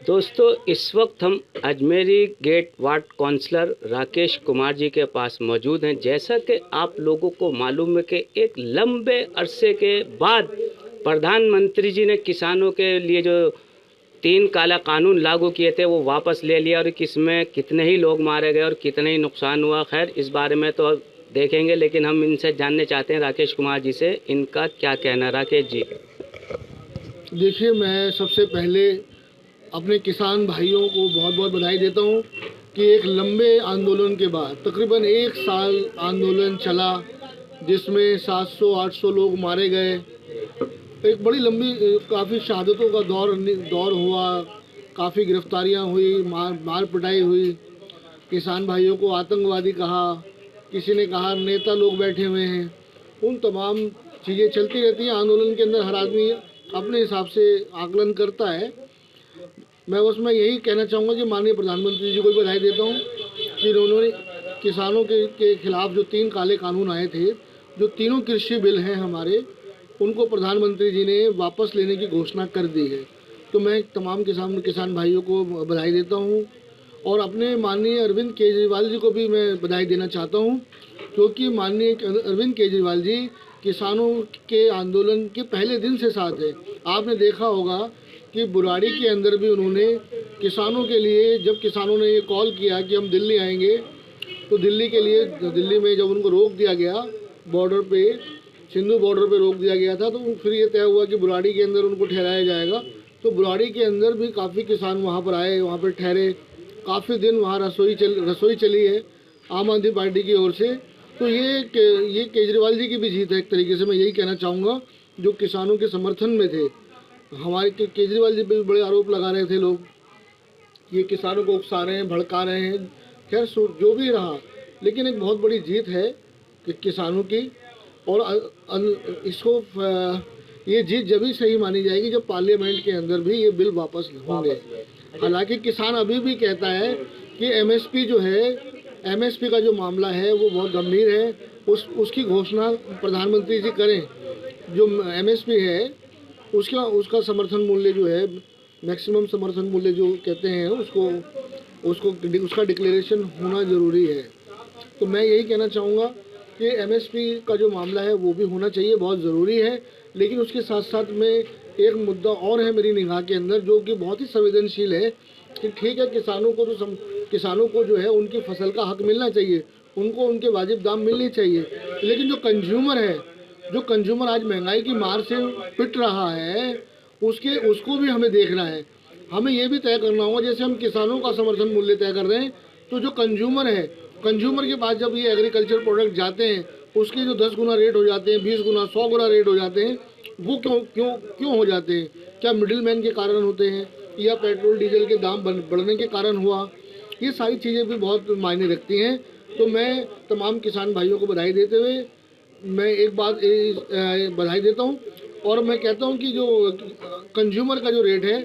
दोस्तों, इस वक्त हम Ajmeri gate ward councillor Rakesh Kumar ji के पास मौजूद हैं। जैसा कि आप लोगों को मालूम है कि एक लंबे अरसे के बाद प्रधानमंत्री जी ने किसानों के लिए जो 3 काला कानून लागू किए थे वो वापस ले लिया, और किसमें कितने ही लोग मारे गए और कितने ही नुकसान हुआ। खैर, इस बारे में तो देखेंगे, लेकिन हम इनसे जानने चाहते हैं राकेश कुमार जी से इनका क्या कहना है। राकेश जी। देखिए, मैं सबसे पहले अपने किसान भाइयों को बहुत बहुत बधाई देता हूँ कि एक लंबे आंदोलन के बाद तकरीबन 1 साल आंदोलन चला, जिसमें 700-800 लोग मारे गए। एक बड़ी लंबी काफ़ी शहादतों का दौर हुआ, काफ़ी गिरफ्तारियाँ हुई, मार पिटाई हुई। किसान भाइयों को आतंकवादी कहा, किसी ने कहा नेता लोग बैठे हुए हैं। उन तमाम चीज़ें चलती रहती हैं। आंदोलन के अंदर हर आदमी अपने हिसाब से आकलन करता है। मैं उसमें यही कहना चाहूँगा कि माननीय प्रधानमंत्री जी को भी बधाई देता हूँ कि उन्होंने किसानों के खिलाफ जो 3 काले कानून आए थे, जो तीनों कृषि बिल हैं हमारे, उनको प्रधानमंत्री जी ने वापस लेने की घोषणा कर दी है। तो मैं तमाम किसान भाइयों को बधाई देता हूँ, और अपने माननीय अरविंद केजरीवाल जी को भी मैं बधाई देना चाहता हूँ, क्योंकि माननीय अरविंद केजरीवाल जी किसानों के आंदोलन के पहले दिन से साथ है। आपने देखा होगा कि बुराड़ी के अंदर भी उन्होंने किसानों के लिए, जब किसानों ने ये कॉल किया कि हम दिल्ली आएंगे, तो दिल्ली के लिए, दिल्ली में जब उनको रोक दिया गया बॉर्डर पे, सिंधु बॉर्डर पे रोक दिया गया था, तो फिर ये तय हुआ कि बुराड़ी के अंदर उनको ठहराया जाएगा। तो बुराड़ी के अंदर भी काफ़ी किसान वहाँ पर आए, वहाँ पर ठहरे। काफ़ी दिन वहाँ रसोई चली है आम आदमी पार्टी की ओर से। तो ये केजरीवाल जी की भी जीत है एक तरीके से, मैं यही कहना चाहूँगा, जो किसानों के समर्थन में थे। हमारे केजरीवाल जी पे भी बड़े आरोप लगा रहे थे लोग, ये किसानों को उकसा रहे हैं, भड़का रहे हैं। खैर, जो भी रहा, लेकिन एक बहुत बड़ी जीत है कि किसानों की। और इसको ये जीत जब ही सही मानी जाएगी जब पार्लियामेंट के अंदर भी ये बिल वापस होंगे। हालांकि किसान अभी भी कहता है कि एमएसपी जो है, एमएसपी का जो मामला है वो बहुत गंभीर है। उसकी घोषणा प्रधानमंत्री जी करें। जो एमएसपी है उसका समर्थन मूल्य जो है, मैक्सिमम समर्थन मूल्य जो कहते हैं, उसका डिक्लेरेशन होना ज़रूरी है। तो मैं यही कहना चाहूँगा कि एमएसपी का जो मामला है वो भी होना चाहिए, बहुत ज़रूरी है। लेकिन उसके साथ साथ में एक मुद्दा और है मेरी निगाह के अंदर, जो कि बहुत ही संवेदनशील है, कि ठीक है, किसानों को जो है उनकी फसल का हक मिलना चाहिए, उनको उनके वाजिब दाम मिलने चाहिए। लेकिन जो कंज्यूमर आज महंगाई की मार से पिट रहा है, उसको भी हमें देखना है। हमें ये भी तय करना होगा, जैसे हम किसानों का समर्थन मूल्य तय कर रहे हैं, तो जो कंज्यूमर है, कंज्यूमर के पास जब ये एग्रीकल्चर प्रोडक्ट जाते हैं, उसके जो 10 गुना रेट हो जाते हैं, 20 गुना, 100 गुना रेट हो जाते हैं, वो क्यों हो जाते हैं? क्या मिडिल मैन के कारण होते हैं, या पेट्रोल डीजल के दाम बढ़ने के कारण हुआ? ये सारी चीज़ें भी बहुत मायने रखती हैं। तो मैं तमाम किसान भाइयों को बधाई देते हुए, मैं एक बात बधाई देता हूँ, और मैं कहता हूँ कि जो कंज्यूमर का जो रेट है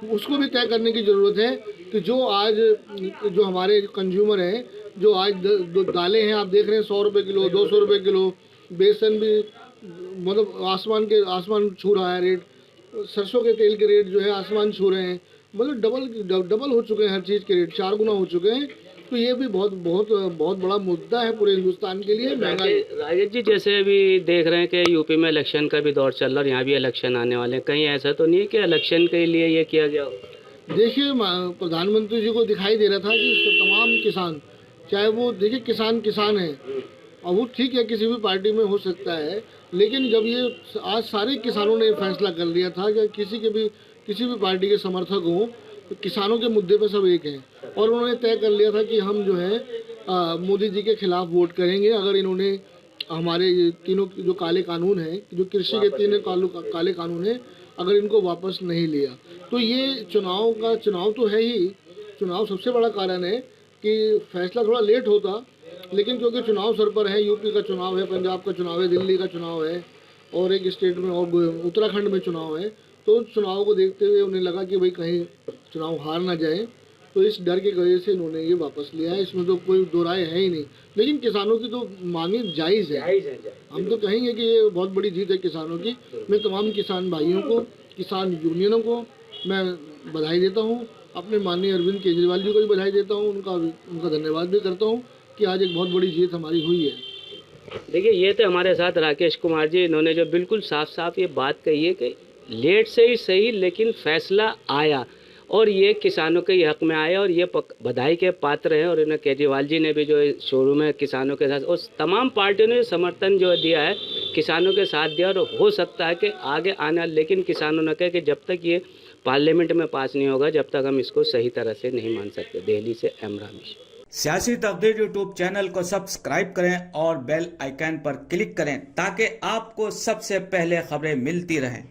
उसको भी तय करने की ज़रूरत है, कि जो हमारे कंज्यूमर हैं, जो आज दालें हैं, आप देख रहे हैं 100 रुपये किलो, 200 रुपये किलो, बेसन भी मतलब आसमान छू रहा है रेट, सरसों के तेल के रेट जो है आसमान छू रहे हैं, मतलब डबल हो चुके हैं, हर चीज़ के रेट 4 गुना हो चुके हैं। तो ये भी बहुत बहुत बहुत बड़ा मुद्दा है पूरे हिंदुस्तान के लिए, महंगाई। राजेश जी, जैसे अभी देख रहे हैं कि यूपी में इलेक्शन का भी दौर चल रहा है और यहाँ भी इलेक्शन आने वाले हैं, कहीं ऐसा तो नहीं है कि इलेक्शन के लिए ये किया गया हो? देखिए, प्रधानमंत्री जी को दिखाई दे रहा था कि तमाम किसान, चाहे वो, देखिए, किसान है, और वो ठीक है, किसी भी पार्टी में हो सकता है, लेकिन जब ये आज सारे किसानों ने फैसला कर लिया था कि किसी भी पार्टी के समर्थक हों, तो किसानों के मुद्दे पे सब एक हैं, और उन्होंने तय कर लिया था कि हम जो है मोदी जी के खिलाफ वोट करेंगे अगर इन्होंने हमारे ये तीनों जो काले कानून हैं, जो कृषि के 3 काले कानून हैं, अगर इनको वापस नहीं लिया। तो ये चुनाव तो है ही, चुनाव सबसे बड़ा कारण है कि फैसला थोड़ा लेट होता, लेकिन क्योंकि चुनाव सर पर है, यूपी का चुनाव है, पंजाब का चुनाव है, दिल्ली का चुनाव है, और एक स्टेट में और उत्तराखंड में चुनाव है, तो चुनाव को देखते हुए उन्हें लगा कि भाई कहीं चुनाव हार ना जाए, तो इस डर की वजह से इन्होंने ये वापस लिया है। इसमें तो कोई दो राय है ही नहीं। लेकिन किसानों की तो मांगे जायज़ है, हम तो कहेंगे कि ये बहुत बड़ी जीत है किसानों की। मैं तमाम किसान भाइयों को, किसान यूनियनों को मैं बधाई देता हूँ, अपने माननीय अरविंद केजरीवाल जी को भी बधाई देता हूँ, उनका धन्यवाद भी करता हूँ कि आज एक बहुत बड़ी जीत हमारी हुई है। देखिए, ये तो हमारे साथ राकेश कुमार जी, इन्होंने जो बिल्कुल साफ साफ ये बात कही है कि लेट से ही सही लेकिन फैसला आया और ये किसानों के हक में आया और ये बधाई के पात्र हैं। और इन्हें केजरीवाल जी ने भी जो शुरू में किसानों के साथ और तमाम पार्टियों ने समर्थन जो दिया है, किसानों के साथ दिया। और हो सकता है कि आगे आना, लेकिन किसानों ने कहा कि जब तक ये पार्लियामेंट में पास नहीं होगा, जब तक हम इसको सही तरह से नहीं मान सकते। दिल्ली से एम रामेश। सियासी तफदीर यूट्यूब चैनल को सब्सक्राइब करें और बेल आइकन पर क्लिक करें ताकि आपको सबसे पहले खबरें मिलती रहें।